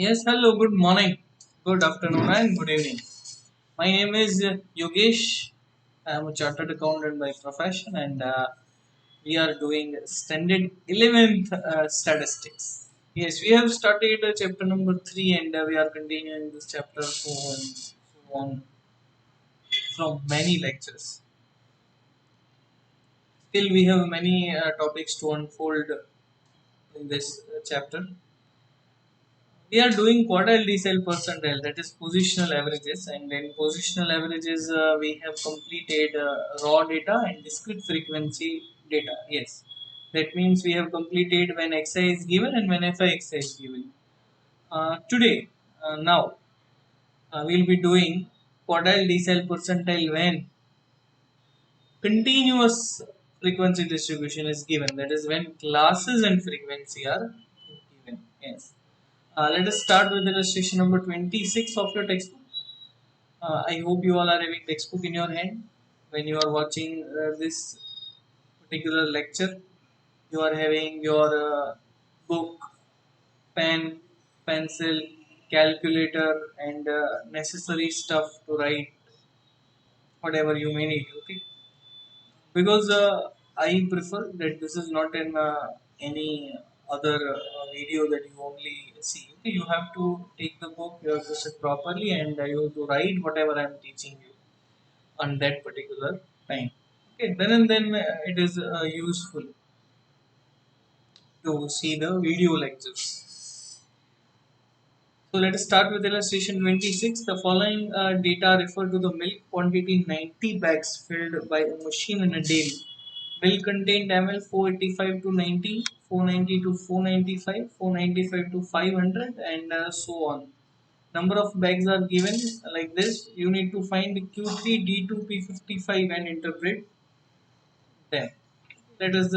Yes, hello, good morning, good afternoon, and good evening. My name is Yogesh. I am a chartered accountant by profession, and we are doing standard 11th statistics. Yes, we have started chapter number 3, and we are continuing this chapter so on from many lectures. Still, we have many topics to unfold in this chapter. We are doing quartile decile percentile, that is positional averages, and in positional averages we have completed raw data and discrete frequency data. Yes, that means we have completed when xi is given and when fixi is given. Today, now, we'll be doing quartile decile percentile when continuous frequency distribution is given, that is when classes and frequency are given. Yes. Let us start with illustration number 26 of your textbook. I hope you all are having textbook in your hand when you are watching this particular lecture. You are having your book, pen, pencil, calculator, and necessary stuff to write whatever you may need. Okay, because I prefer that this is not in any other video that you only see. Okay, you have to take the book, you have to sit properly, and you have to write whatever I am teaching you on that particular time. Okay, then and then it is useful to see the video lectures. So let us start with illustration 26. The following data refer to the milk quantity 90 bags filled by a machine in a day. Milk contained ml 485 to 90, 490 to 495, 495 to 500, and so on. Number of bags are given like this. You need to find Q3, D2, P55 and interpret them. Let us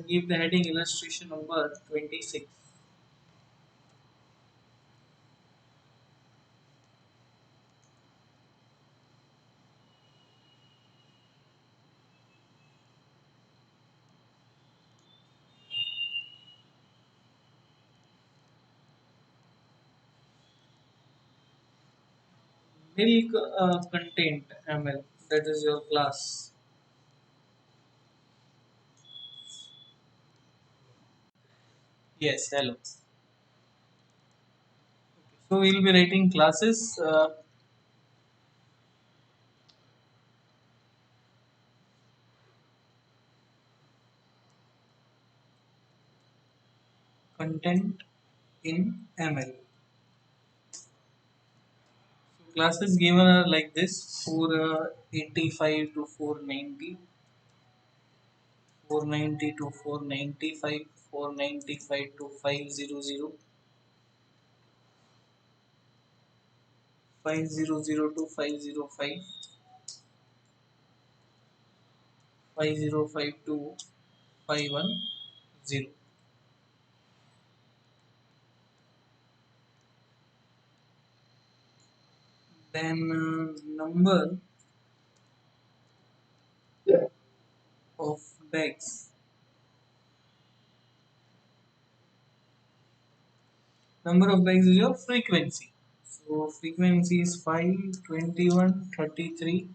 give the heading illustration number 26. Milk content ml, that is your class. Yes, hello. So we will be writing classes. Content in ml. So classes given are like this: 485 to 490, 490 to 495, 495 to 500, 500 to 505, 505 to 510. Then number of bags. Number of bags is your frequency. So frequency is 5, 21, 33,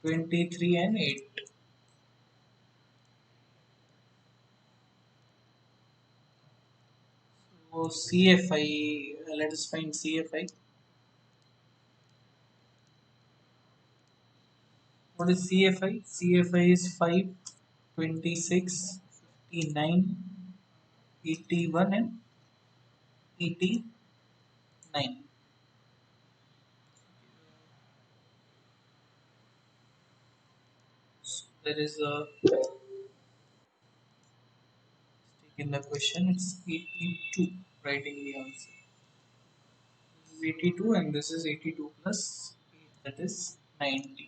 23, and 8. So CFI, let us find CFI. What is CFI? CFI is 5, 26, 59, 81, and 89. So there is a mistake in the question. It's 82. Writing the answer. This is 82 and this is 82 plus 8, that is 90.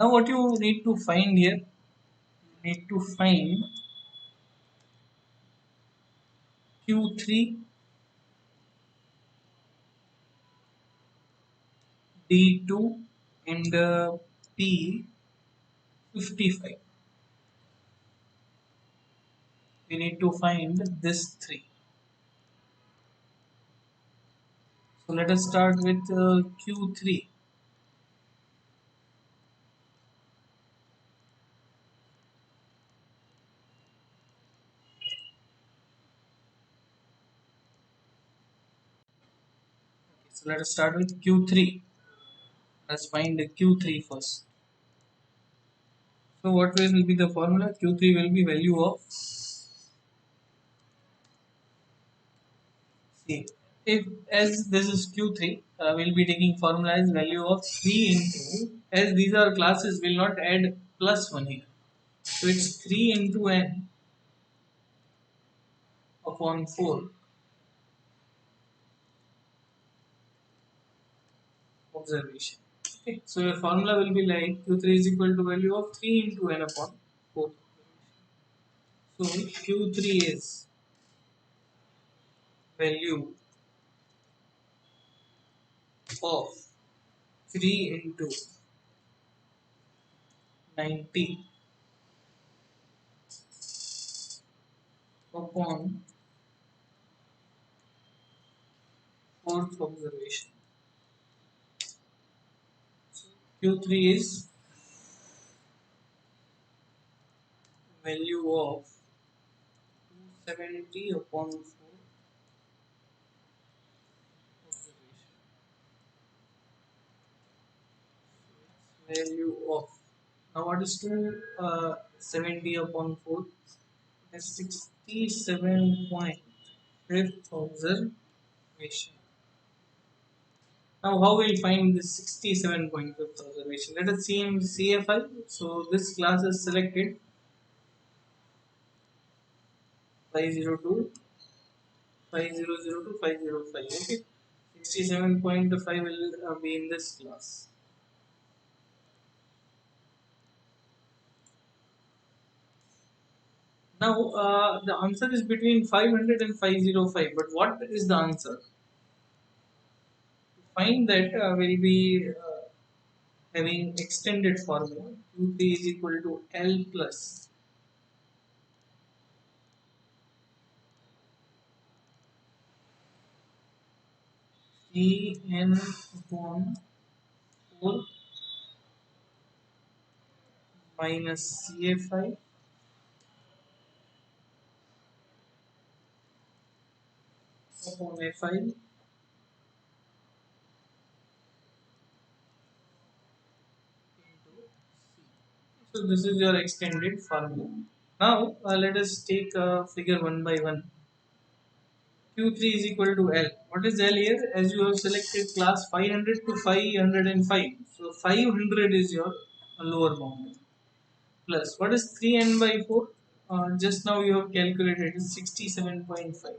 Now what you need to find here, you need to find Q3, D2, and P55. We need to find this three. So let us start with Q3. So let us start with Q3. Let's find the Q3 first. So what will be the formula? Q3 will be value of, see, if as this is Q3, we'll be taking formula as value of 3 into, as these are classes, will not add plus 1 here. So it's 3 into n upon 4 observation. Okay, so your formula will be like Q3 is equal to value of 3 into n upon 4. So Q3 is value of 3 into 90 upon fourth observation. So Q3 is value of 270 upon 4 observation. Value of, now what is 270 upon 4? That's 67.5th observation. Now, how will find this 67.5th observation? Let us see in CFI. So, this class is selected 502, 5002, 505. Okay, 67.5 will be in this class. Now, the answer is between 500 and 505. But what is the answer? To find that, will be having extended formula. Q3 is equal to L plus En upon 4 minus CFI upon Fi into C. So this is your extended formula. Now let us take figure one by one. Q3 is equal to L. What is L here? As you have selected class 500 to 505. So 500 is your lower bound. Plus what is 3n by 4? Just now you have calculated is 67.5.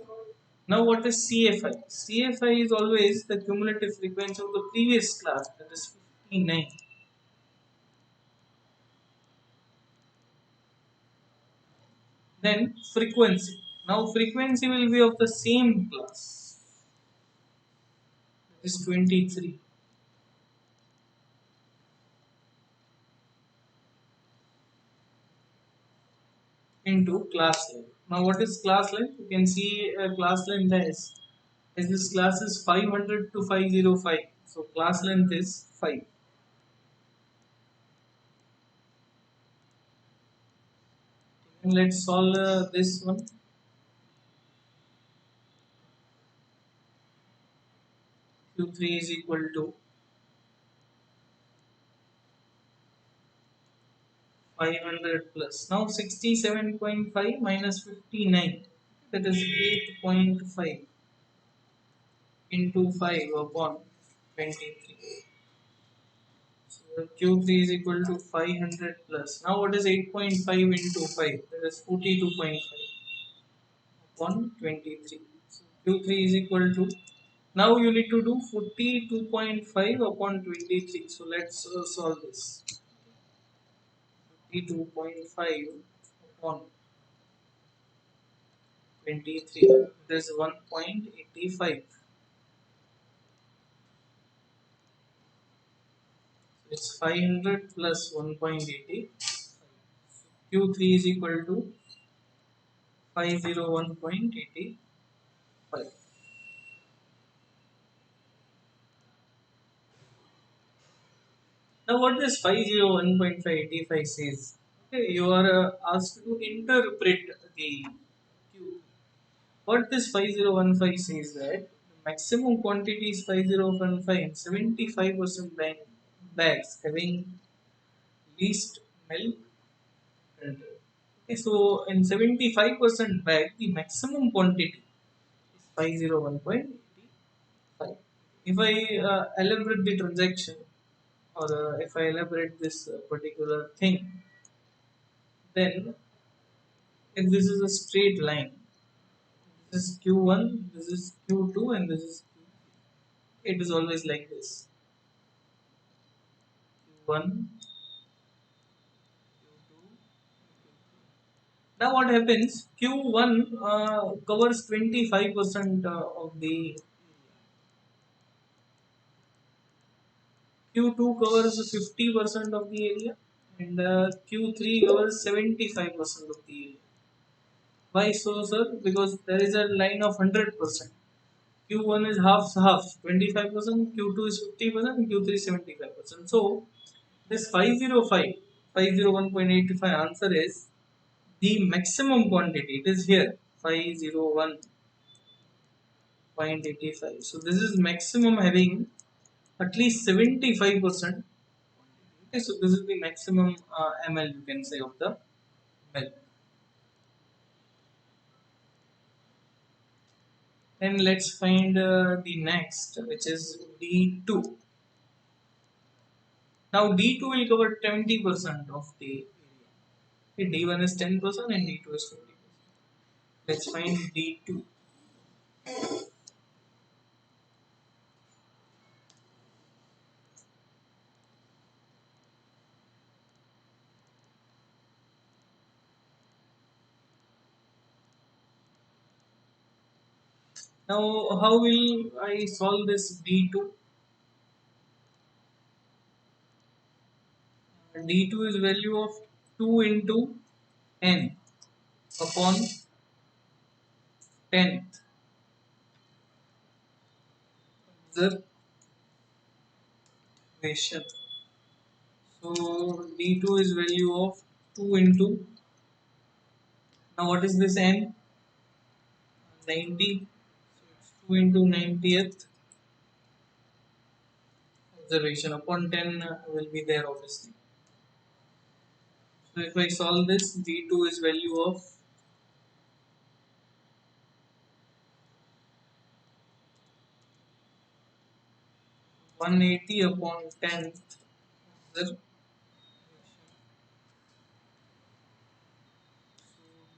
Now what is CFI? CFI is always the cumulative frequency of the previous class, that is 59. Then frequency. Now frequency will be of the same class, that is 23, into class length. Now what is class length? You can see class length as this class is 500 to 505. So class length is 5. And let's solve this one. Q3 is equal to 500 plus. Now 67.5 minus 59, that is 8.5 into 5 upon 23. So Q3 is equal to 500 plus. Now what is 8.5 into 5? That is 42.5 upon 23. So Q3 is equal to, now you need to do 42.5 upon 23. So let's solve this. 42.5 upon 23, that is 1.85. So it's 500 plus 1.80. Q3 is equal to 501.85. Now, what this 501.585 says? Okay, you are asked to interpret the Q. What this 5015 says that the maximum quantity is 5015, 75% bags having least milk content. Okay, so in 75% bag, the maximum quantity is 501.85. If I elaborate the transaction, or if I elaborate this particular thing, then if this is a straight line, this is Q1, this is Q2, and this is Q3. It is always like this: Q1, Q2. Now, what happens? Q1 covers 25% of the area. Q2 covers 50% of the area, and Q3 covers 75% of the area. Why so, sir? Because there is a line of 100%. Q1 is half 25%, Q2 is 50%, Q3 is 75%. So this 501.85 answer is the maximum quantity. It is here 501.85. So this is maximum having at least 75%. Okay, so this is the maximum ml you can say of the milk. And let's find the next, which is D2. Now D2 will cover 20% of the area. Okay, D1 is 10% and D2 is 20%. Let's find D2. Now how will I solve this D2? D2 is value of 2 into n upon 10th observation. So D2 is value of 2 into, now what is this n? 90. So it's 2 into 90th observation upon 10 will be there obviously. So if I solve this, D2 is value of 180 upon 10th observation.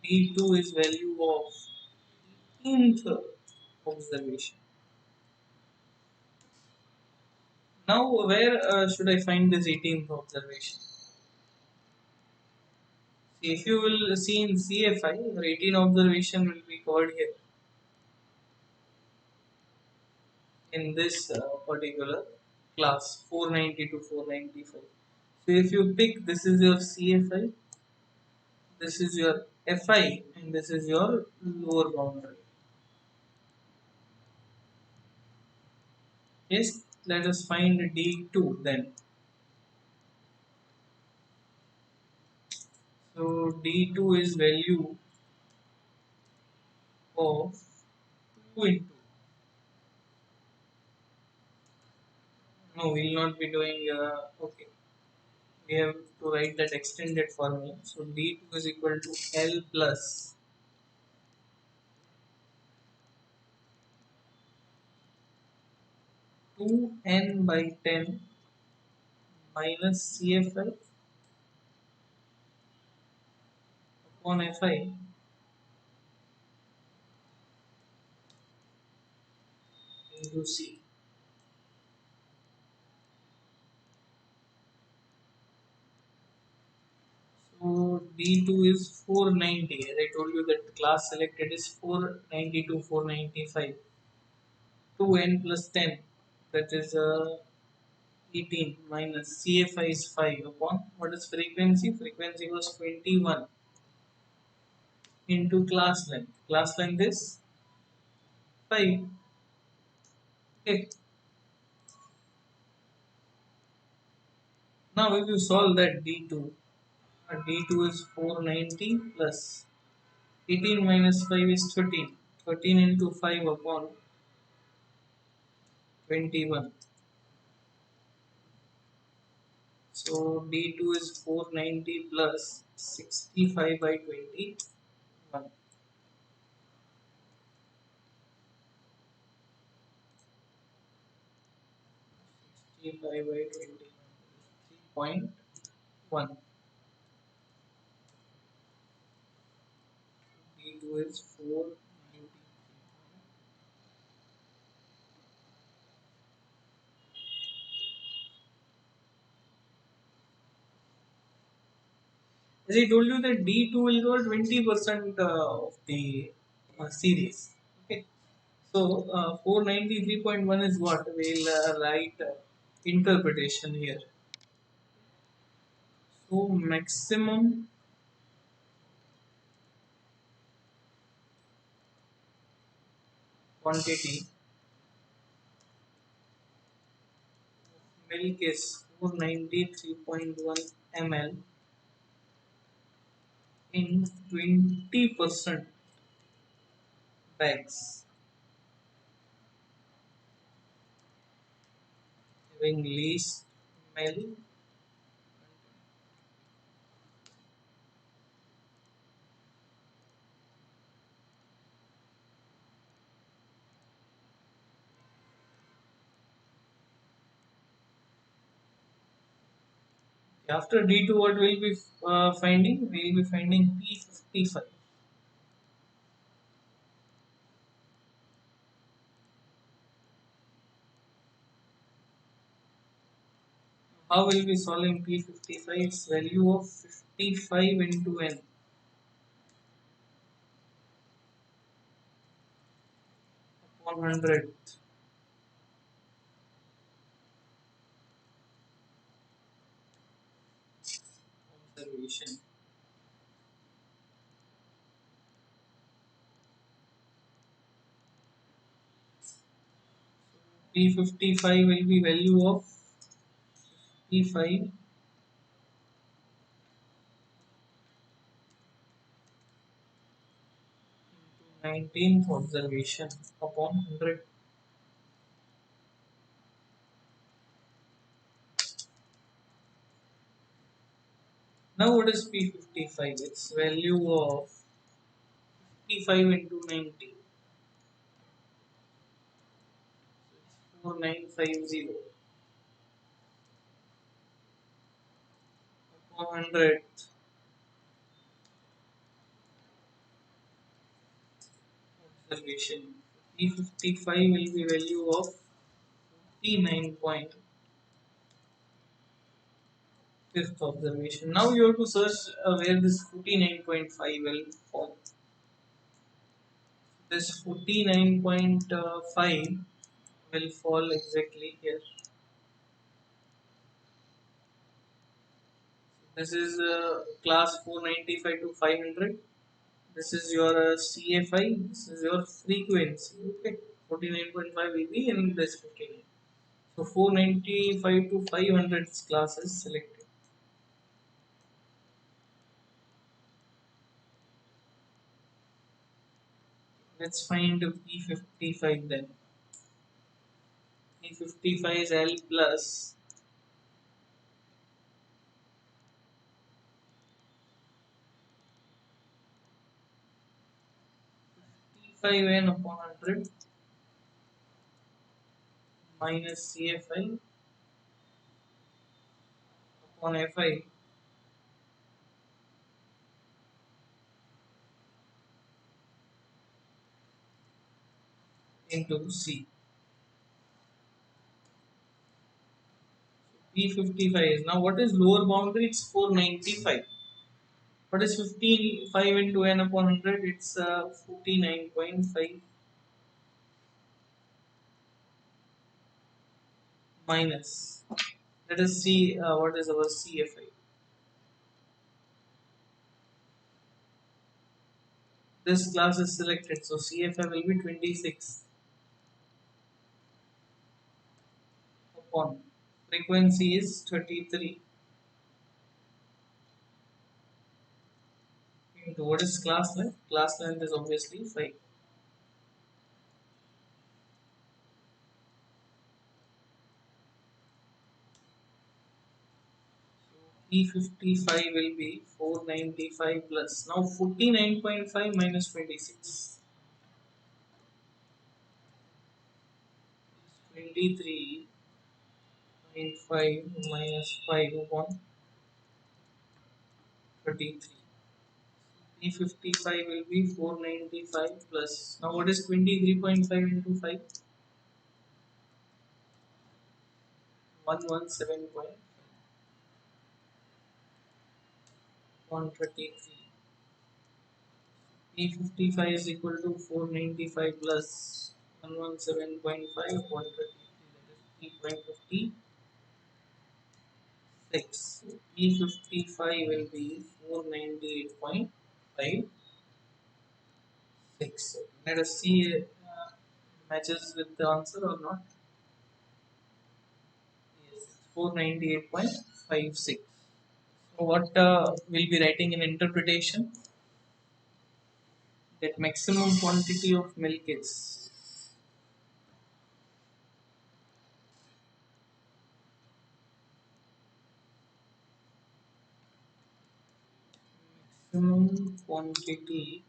D2 is value of 18th observation. Now where should I find this 18th observation? See, if you will see in CFI, your 18 observation will be covered here in this particular class 490 to 495. So if you pick, this is your CFI, this is your FI, and this is your lower boundary. Yes, let us find D2 then. So D2 is value of 2 into, no, we will not be doing okay, we have to write that extended formula. So D2 is equal to L plus 2n by 10 minus CFI upon Fi into C. So D2 is 490. As I told you that class selected is 490 to 495. 2n plus 10, that is 18 minus CFI is 5 upon what is frequency? Frequency was 21 into class length. Class length is 5. Okay. Now if you solve that D2, D2 is 490 plus 18 minus 5 is 13. 13 into 5 upon 21. So D2 is 490 plus 65 by 21. 65 by 21 is 3.1. D2 is 490. As I told you that D2 will go 20% of the series. Okay. So 493.1 is what we'll write interpretation here. So maximum quantity milk is 493.1 ml in 20% bags having least milk. After D2, what we'll be finding? We'll be finding P55. How will be solving P55? Its value of 55 into n upon 100 observation. P55 will be value of P5 into 19th observation upon 100. Now what is P55? Its value of 55 into 90. 4950 upon 100 observation. P55 will be value of 49.5th observation. Now you have to search where this 49.5 will fall. This 49.5 will fall exactly here. This is class 495 to 500. This is your CFI. This is your frequency. Okay, 49.5 will be in this 59. So 495 to 500 class is selected. Let's find P55 then. P55 is L plus 55N upon 100 minus CFI upon FI into C. P55 is now what is lower boundary? It's 495. What is 55 into N upon 100? It's 49.5 minus. Let us see what is our CFI. This class is selected, so CFI will be 26 upon frequency is 33. into what is class length? Class length is obviously 5. P55 will be 495 plus. Now 49.5 minus 26. 23.5 minus 5 upon 33. P55 will be 495 plus. Now what is 23.5 into 5? 117.5 on 33. P55 is equal to 495 plus 117.5 upon 33, that is 3.56. P55 will be 498.56. Let us see matches with the answer or not. Yes, 498.56. So what we'll be writing in interpretation, that maximum quantity of milk is maximum quantity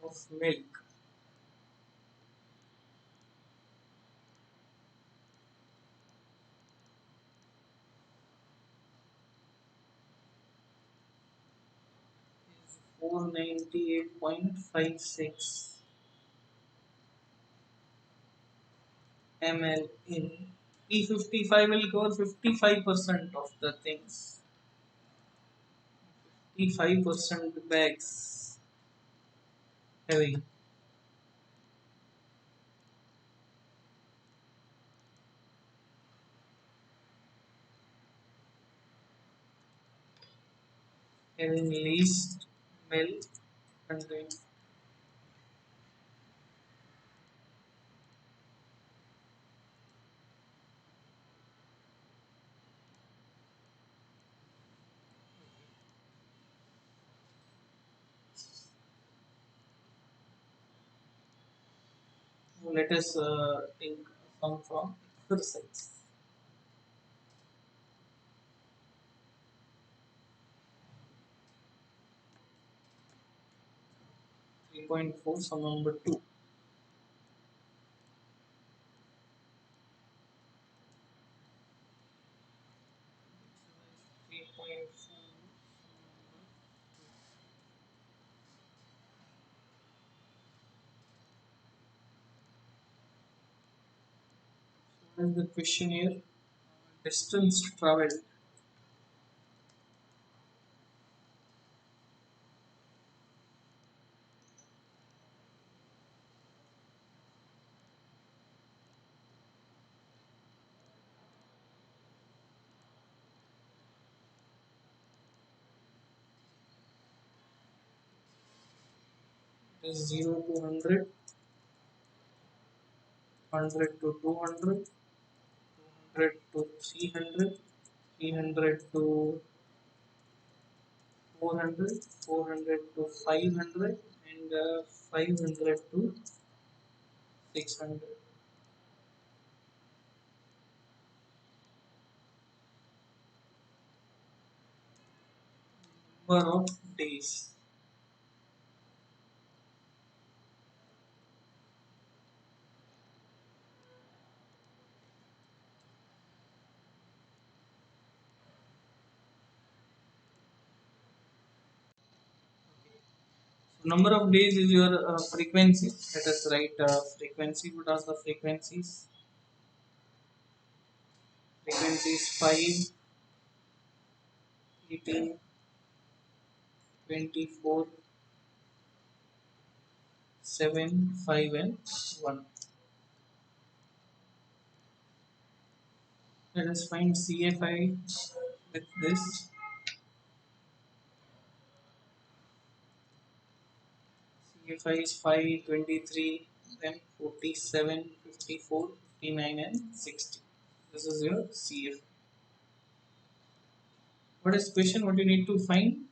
of milk is 498.56 ml in P55 will cover 55% of the things. 55% bags having least milk content. Let us take some from exercise. 3.4, sum number 2. 3.4. What is the question here? Distance traveled is 0 to 100, 100 to 200, 200 to 300, 300 to 400, 400 to 500, and 500 to 600. Number of days. So number of days is your frequency. Let us write frequency. What are the frequencies? Frequency is 5, 18, 24, 7, 5, and 1. Let us find CFI with this. CFI is 5, 23, then 47, 54, 59, and 60. This is your CFI. What is question? What you need to find?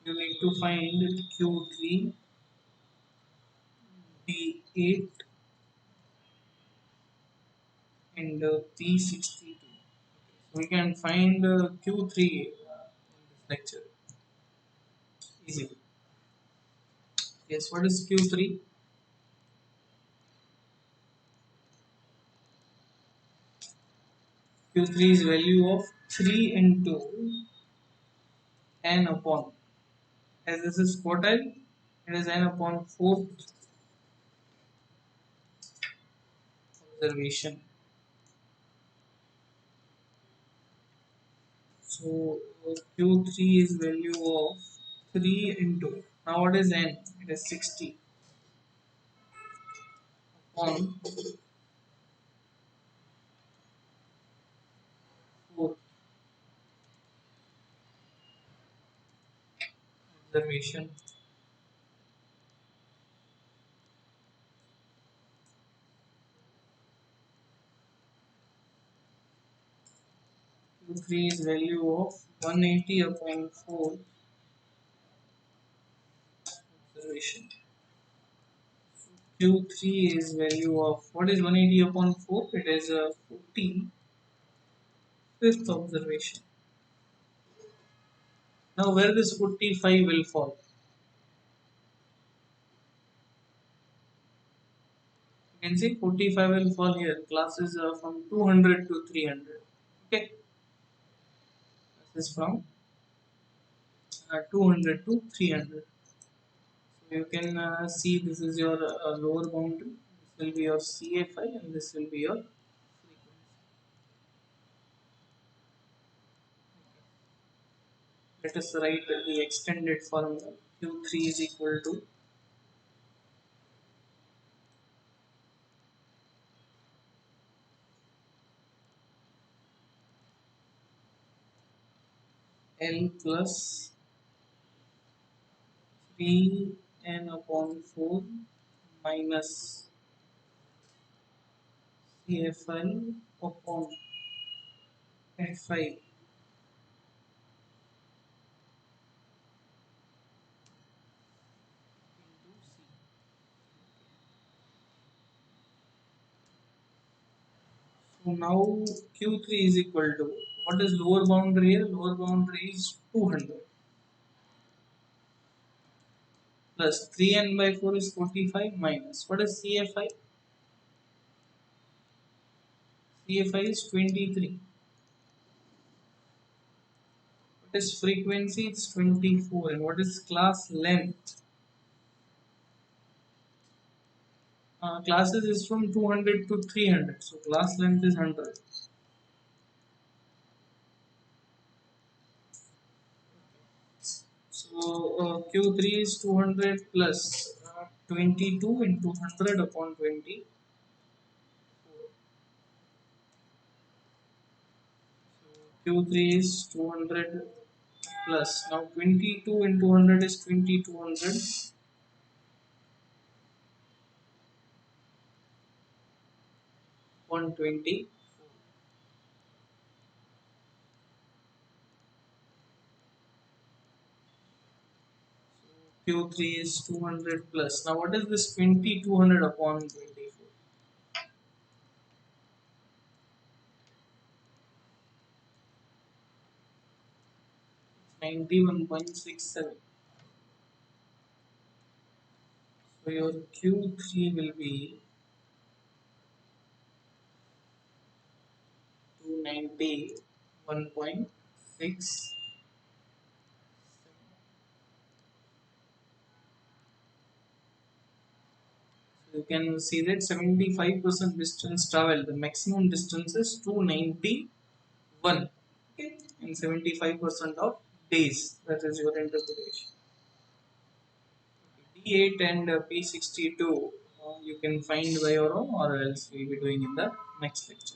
You need to find Q3, D8, and P62. So we can find Q3 in this lecture easily. Yes, what is Q3? Q3 is value of 3 into n upon, as this is quartile, it is n upon fourth observation. So Q3 is value of 3 into, now what is n? It is 60 upon fourth observation. Q3 is value of 180 upon fourth observation. Q3 is value of, what is 180 upon 4? It is a 40 fifth observation. Now where this 45 will fall? You can see 45 will fall here. Classes are from 200 to 300. Okay, this is from 200 to 300. So you can see this is your lower boundary. This will be your CFI and this will be your frequency. Let us write the extended formula. Q3 is equal to L plus 3n upon 4 minus CFI upon Fi into C. So now Q3 is equal to, what is lower boundary here? Lower boundary is 200 plus 3n by 4 is 45 minus, what is CFI? CFI is 23. What is frequency? It's 24. And what is class length? Classes is from 200 to 300. So class length is 100. So Q3 is 200 plus 22 into 100 upon 20. Q3 is 200 plus, now 22 into 100 is 2200 upon 20. Q3 is 200 plus. Now what is this 2200 upon 24? 91.67. So your Q3 will be 291.6. So you can see that 75% distance traveled. The maximum distance is 291. Okay, and 75% of days. That is your interpretation. D8 and P62 you can find by your own, or else we will be doing in the next lecture.